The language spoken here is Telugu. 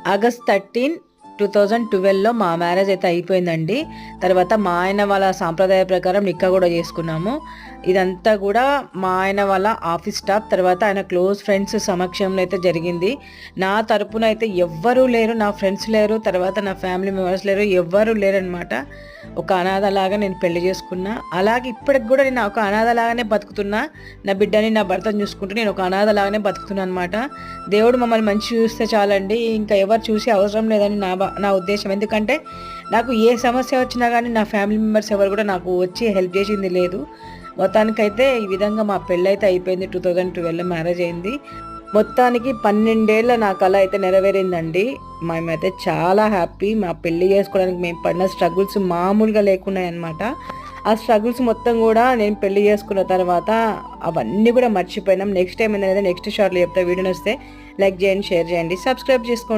ఆగస్ట్ 13, 2012లో మా మ్యారేజ్ అయితే అయిపోయిందండి. తర్వాత మా ఆయన వాళ్ళ సాంప్రదాయ ప్రకారం నిక్కా కూడా చేసుకున్నాము. ఇదంతా కూడా మా ఆయన వాళ్ళ ఆఫీస్ స్టాఫ్, తర్వాత ఆయన క్లోజ్ ఫ్రెండ్స్ సమక్షంలో అయితే జరిగింది. నా తరపున అయితే ఎవ్వరూ లేరు, నా ఫ్రెండ్స్ లేరు, తర్వాత నా ఫ్యామిలీ మెంబర్స్ లేరు, ఎవ్వరూ లేరనమాట. ఒక అనాథలాగా నేను పెళ్లి చేసుకున్నా. అలాగే ఇప్పటికి కూడా నేను ఒక అనాథలాగానే బతుకుతున్నా. నా బిడ్డని, నా భర్తను చూసుకుంటూ నేను ఒక అనాథలాగానే బతుకుతున్నా అనమాట. దేవుడు మమ్మల్ని మంచి చూస్తే చాలండి, ఇంకా ఎవరు చూసే అవసరం లేదని నా ఉద్దేశం. ఎందుకంటే నాకు ఏ సమస్య వచ్చినా కానీ నా ఫ్యామిలీ మెంబర్స్ ఎవరు కూడా నాకు వచ్చి హెల్ప్ చేసింది లేదు. మొత్తానికైతే ఈ విధంగా మా పెళ్ళైతే అయిపోయింది. 2012 మ్యారేజ్ అయింది. మొత్తానికి 12 ఏళ్ళ నా కళ అయితే నెరవేరిందండి. మేమైతే చాలా హ్యాపీ. మా పెళ్లి చేసుకోవడానికి మేము పడిన స్ట్రగుల్స్ మామూలుగా లేకున్నాయన్నమాట. ఆ స్ట్రగుల్స్ మొత్తం కూడా నేను పెళ్లి చేసుకున్న తర్వాత అవన్నీ కూడా మర్చిపోయినాం. నెక్స్ట్ టైం ఏంటనేది నెక్స్ట్ షార్ట్లో చెప్తా. వీడియో వస్తే లైక్ చేయండి, షేర్ చేయండి, సబ్స్క్రైబ్ చేసుకోండి.